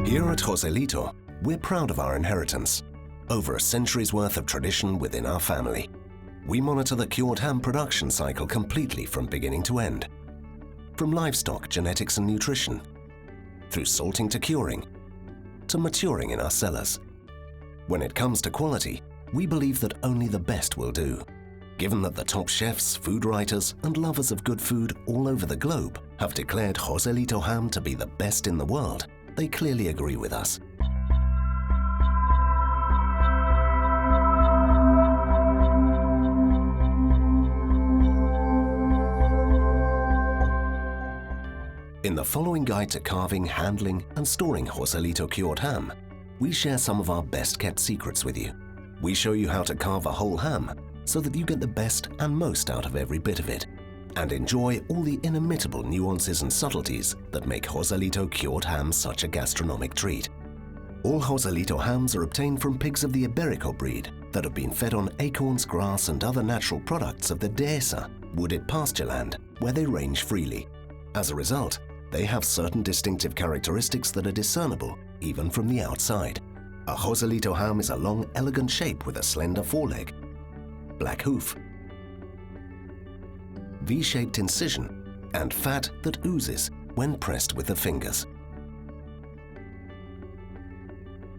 Here at Joselito, we're proud of our inheritance. Over a century's worth of tradition within our family. We monitor the cured ham production cycle completely from beginning to end. From livestock, genetics and nutrition, through salting to curing, to maturing in our cellars. When it comes to quality, we believe that only the best will do. Given that the top chefs, food writers and lovers of good food all over the globe have declared Joselito ham to be the best in the world, they clearly agree with us. In the following guide to carving, handling and storing Joselito cured ham, we share some of our best kept secrets with you. We show you how to carve a whole ham so that you get the best and most out of every bit of it, and enjoy all the inimitable nuances and subtleties that make Joselito cured ham such a gastronomic treat. All Joselito hams are obtained from pigs of the Iberico breed that have been fed on acorns, grass and other natural products of the dehesa, wooded pasture land, where they range freely. As a result, they have certain distinctive characteristics that are discernible even from the outside. A Joselito ham is a long, elegant shape with a slender foreleg, black hoof, V-shaped incision, and fat that oozes when pressed with the fingers.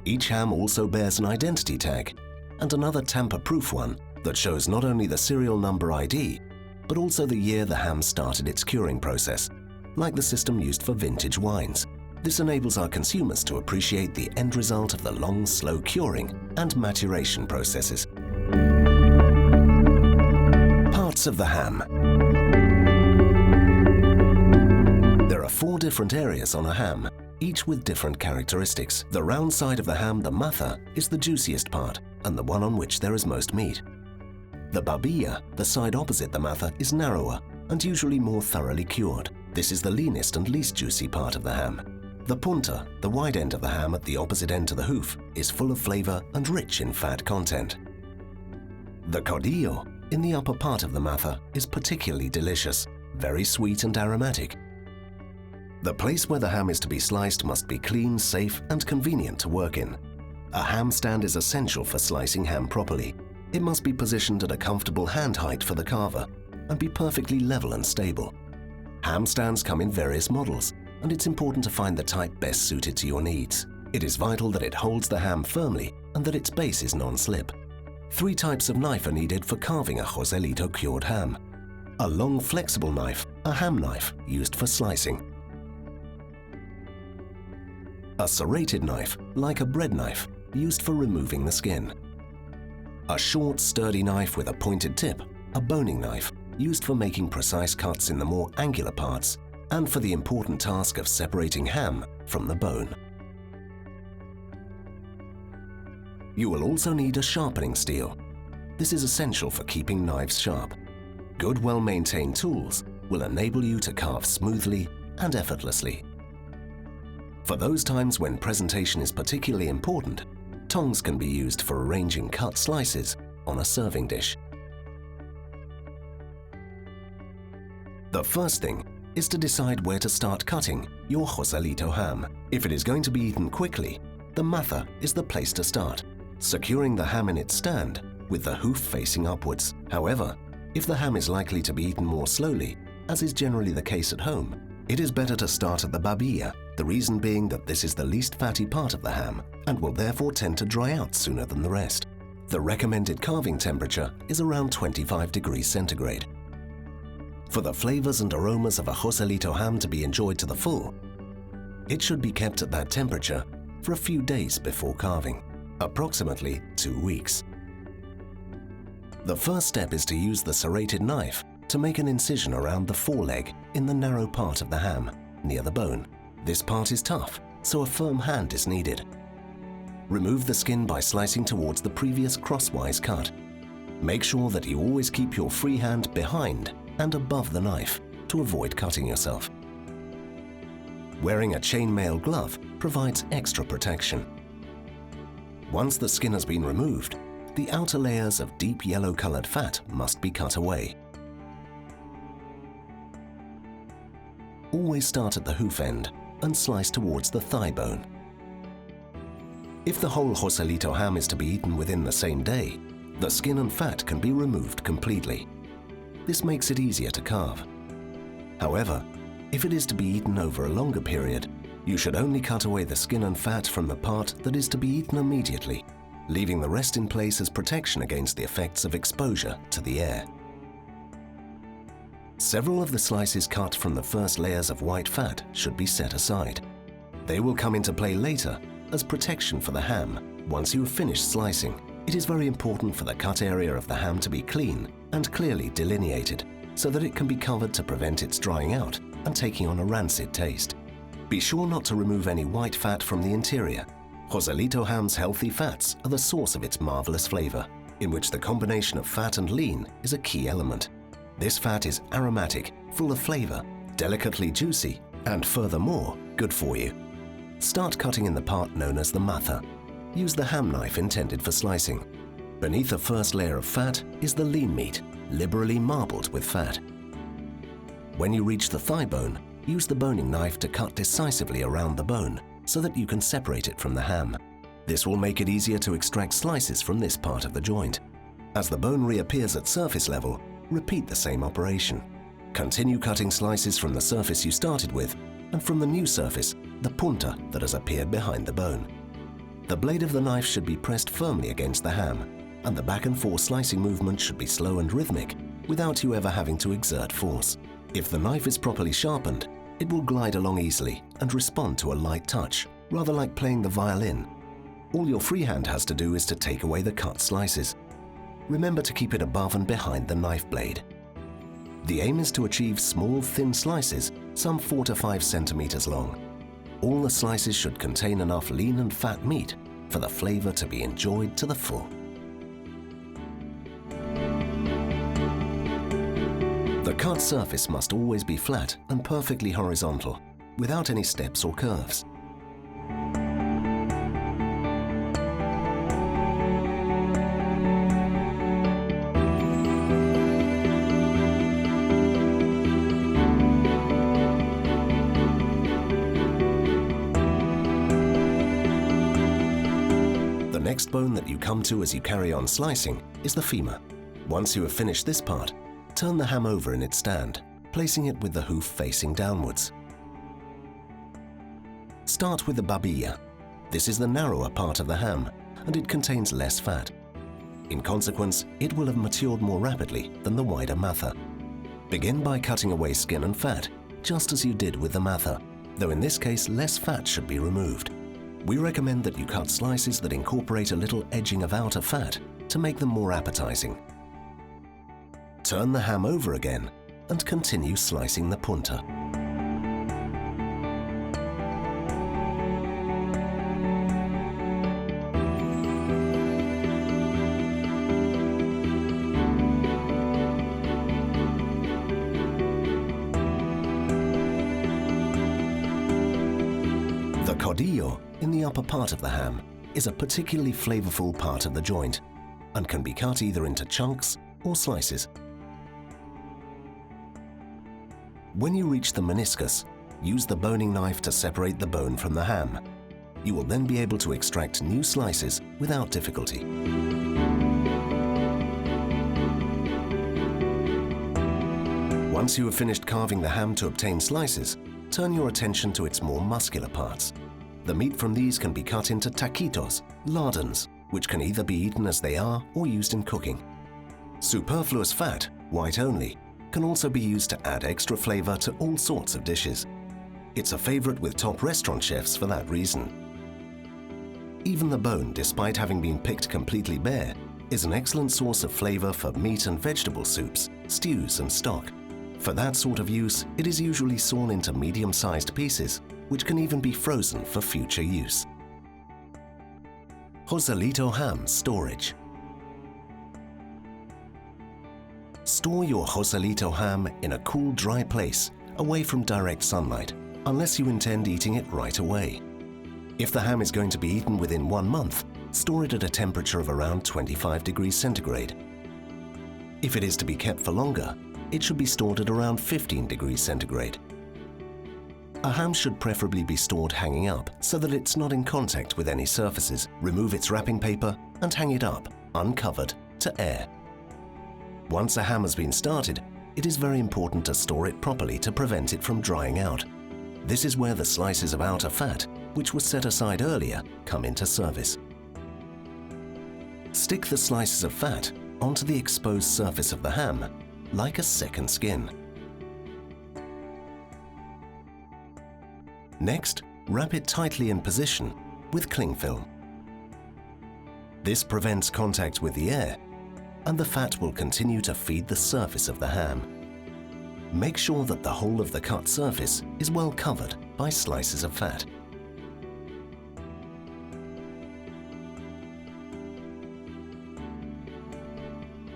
Each ham also bears an identity tag and another tamper-proof one that shows not only the serial number ID, but also the year the ham started its curing process, like the system used for vintage wines. This enables our consumers to appreciate the end result of the long, slow curing and maturation processes. Parts of the ham. There are 4 different areas on a ham, each with different characteristics. The round side of the ham, the matha, is the juiciest part and the one on which there is most meat. The babilla, the side opposite the matha, is narrower and usually more thoroughly cured. This is the leanest and least juicy part of the ham. The punta, the wide end of the ham at the opposite end to the hoof, is full of flavor and rich in fat content. The cordillo, in the upper part of the matha, is particularly delicious, very sweet and aromatic. The place where the ham is to be sliced must be clean, safe and convenient to work in. A ham stand is essential for slicing ham properly. It must be positioned at a comfortable hand height for the carver and be perfectly level and stable. Ham stands come in various models, and it's important to find the type best suited to your needs. It is vital that it holds the ham firmly and that its base is non-slip. 3 types of knife are needed for carving a Joselito cured ham. A long flexible knife, a ham knife used for slicing. A serrated knife, like a bread knife, used for removing the skin. A short, sturdy knife with a pointed tip, a boning knife, used for making precise cuts in the more angular parts and for the important task of separating ham from the bone. You will also need a sharpening steel. This is essential for keeping knives sharp. Good, well-maintained tools will enable you to carve smoothly and effortlessly. For those times when presentation is particularly important, tongs can be used for arranging cut slices on a serving dish. The first thing is to decide where to start cutting your Joselito ham. If it is going to be eaten quickly, the matha is the place to start, securing the ham in its stand with the hoof facing upwards. However, if the ham is likely to be eaten more slowly, as is generally the case at home, it is better to start at the babilla, the reason being that this is the least fatty part of the ham and will therefore tend to dry out sooner than the rest. The recommended carving temperature is around 25 degrees centigrade. For the flavors and aromas of a Joselito ham to be enjoyed to the full, it should be kept at that temperature for a few days before carving, approximately 2 weeks. The first step is to use the serrated knife to make an incision around the foreleg in the narrow part of the ham, near the bone. This part is tough, so a firm hand is needed. Remove the skin by slicing towards the previous crosswise cut. Make sure that you always keep your free hand behind and above the knife to avoid cutting yourself. Wearing a chainmail glove provides extra protection. Once the skin has been removed, the outer layers of deep yellow-colored fat must be cut away. Always start at the hoof end and slice towards the thigh bone. If the whole Joselito ham is to be eaten within the same day, the skin and fat can be removed completely. This makes it easier to carve. However, if it is to be eaten over a longer period, you should only cut away the skin and fat from the part that is to be eaten immediately, leaving the rest in place as protection against the effects of exposure to the air. Several of the slices cut from the first layers of white fat should be set aside. They will come into play later as protection for the ham once you have finished slicing. It is very important for the cut area of the ham to be clean and clearly delineated so that it can be covered to prevent its drying out and taking on a rancid taste. Be sure not to remove any white fat from the interior. Joselito ham's healthy fats are the source of its marvelous flavor, in which the combination of fat and lean is a key element. This fat is aromatic, full of flavor, delicately juicy, and furthermore, good for you. Start cutting in the part known as the matha. Use the ham knife intended for slicing. Beneath the first layer of fat is the lean meat, liberally marbled with fat. When you reach the thigh bone, use the boning knife to cut decisively around the bone so that you can separate it from the ham. This will make it easier to extract slices from this part of the joint. As the bone reappears at surface level, repeat the same operation. Continue cutting slices from the surface you started with and from the new surface, the punta that has appeared behind the bone. The blade of the knife should be pressed firmly against the ham, and the back and forth slicing movement should be slow and rhythmic without you ever having to exert force. If the knife is properly sharpened, it will glide along easily and respond to a light touch, rather like playing the violin. All your freehand has to do is to take away the cut slices. Remember to keep it above and behind the knife blade. The aim is to achieve small, thin slices, some 4 to 5 centimeters long. All the slices should contain enough lean and fat meat for the flavor to be enjoyed to the full. The cut surface must always be flat and perfectly horizontal, without any steps or curves. The next bone that you come to as you carry on slicing is the femur. Once you have finished this part, turn the ham over in its stand, placing it with the hoof facing downwards. Start with the babilla. This is the narrower part of the ham, and it contains less fat. In consequence, it will have matured more rapidly than the wider matha. Begin by cutting away skin and fat, just as you did with the matha, though in this case less fat should be removed. We recommend that you cut slices that incorporate a little edging of outer fat to make them more appetizing. Turn the ham over again and continue slicing the punta. The codillo in the upper part of the ham is a particularly flavorful part of the joint and can be cut either into chunks or slices. When you reach the meniscus, use the boning knife to separate the bone from the ham. You will then be able to extract new slices without difficulty. Once you have finished carving the ham to obtain slices, turn your attention to its more muscular parts. The meat from these can be cut into taquitos, lardons, which can either be eaten as they are or used in cooking. Superfluous fat, white only, can also be used to add extra flavor to all sorts of dishes. It's a favorite with top restaurant chefs for that reason. Even the bone, despite having been picked completely bare, is an excellent source of flavor for meat and vegetable soups, stews and stock. For that sort of use, it is usually sawn into medium-sized pieces, which can even be frozen for future use. Joselito ham storage. Store your Joselito ham in a cool, dry place, away from direct sunlight, unless you intend eating it right away. If the ham is going to be eaten within 1 month, store it at a temperature of around 25 degrees centigrade. If it is to be kept for longer, it should be stored at around 15 degrees centigrade. A ham should preferably be stored hanging up so that it's not in contact with any surfaces. Remove its wrapping paper and hang it up, uncovered, to air. Once a ham has been started, it is very important to store it properly to prevent it from drying out. This is where the slices of outer fat, which was set aside earlier, come into service. Stick the slices of fat onto the exposed surface of the ham, like a second skin. Next, wrap it tightly in position with cling film. This prevents contact with the air, and the fat will continue to feed the surface of the ham. Make sure that the whole of the cut surface is well covered by slices of fat.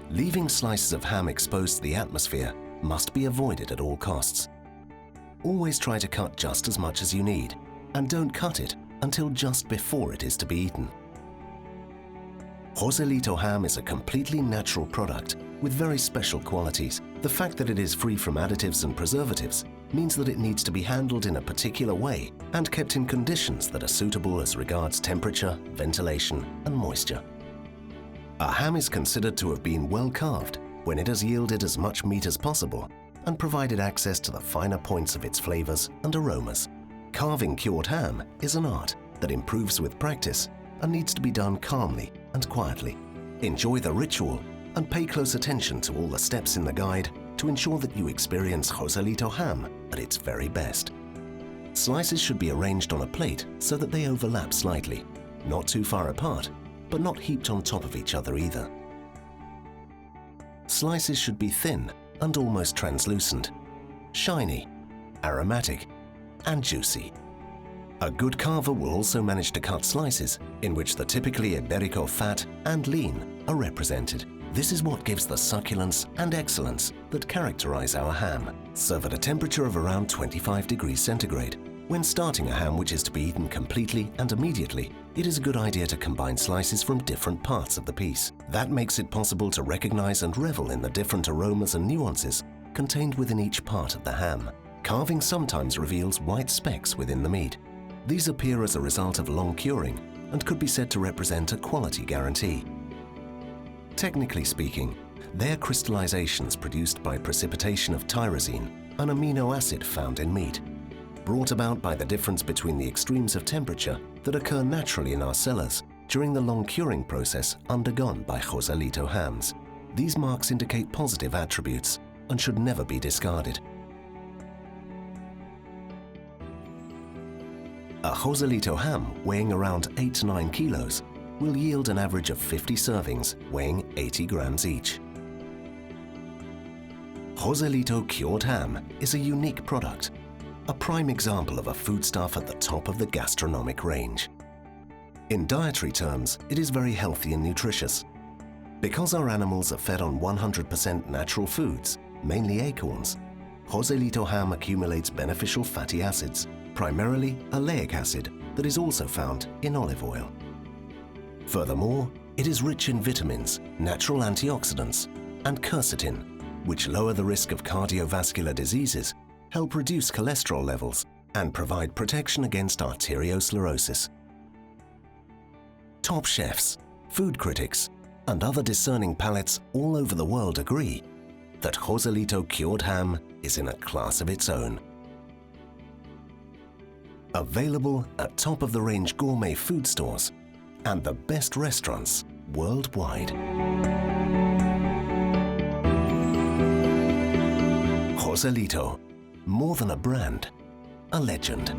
Leaving slices of ham exposed to the atmosphere must be avoided at all costs. Always try to cut just as much as you need, and don't cut it until just before it is to be eaten. Joselito ham is a completely natural product with very special qualities. The fact that it is free from additives and preservatives means that it needs to be handled in a particular way and kept in conditions that are suitable as regards temperature, ventilation, and moisture. A ham is considered to have been well carved when it has yielded as much meat as possible and provided access to the finer points of its flavors and aromas. Carving cured ham is an art that improves with practice and needs to be done calmly and quietly. Enjoy the ritual and pay close attention to all the steps in the guide to ensure that you experience Joselito ham at its very best. Slices should be arranged on a plate so that they overlap slightly, not too far apart, but not heaped on top of each other either. Slices should be thin and almost translucent, shiny, aromatic, and juicy. A good carver will also manage to cut slices in which the typically Iberico fat and lean are represented. This is what gives the succulence and excellence that characterize our ham. Serve at a temperature of around 25 degrees centigrade. When starting a ham which is to be eaten completely and immediately, it is a good idea to combine slices from different parts of the piece. That makes it possible to recognize and revel in the different aromas and nuances contained within each part of the ham. Carving sometimes reveals white specks within the meat. These appear as a result of long curing and could be said to represent a quality guarantee. Technically speaking, they are crystallizations produced by precipitation of tyrosine, an amino acid found in meat, brought about by the difference between the extremes of temperature that occur naturally in our cellars during the long curing process undergone by Joselito hams. These marks indicate positive attributes and should never be discarded. A Joselito ham weighing around 8 to 9 kilos will yield an average of 50 servings weighing 80 grams each. Joselito cured ham is a unique product, a prime example of a foodstuff at the top of the gastronomic range. In dietary terms, it is very healthy and nutritious. Because our animals are fed on 100% natural foods, mainly acorns, Joselito ham accumulates beneficial fatty acids, primarily oleic acid that is also found in olive oil. Furthermore, it is rich in vitamins, natural antioxidants, and quercetin, which lower the risk of cardiovascular diseases, help reduce cholesterol levels, and provide protection against arteriosclerosis. Top chefs, food critics, and other discerning palates all over the world agree that Joselito cured ham is in a class of its own. Available at top-of-the-range gourmet food stores and the best restaurants worldwide. Joselito, more than a brand, a legend.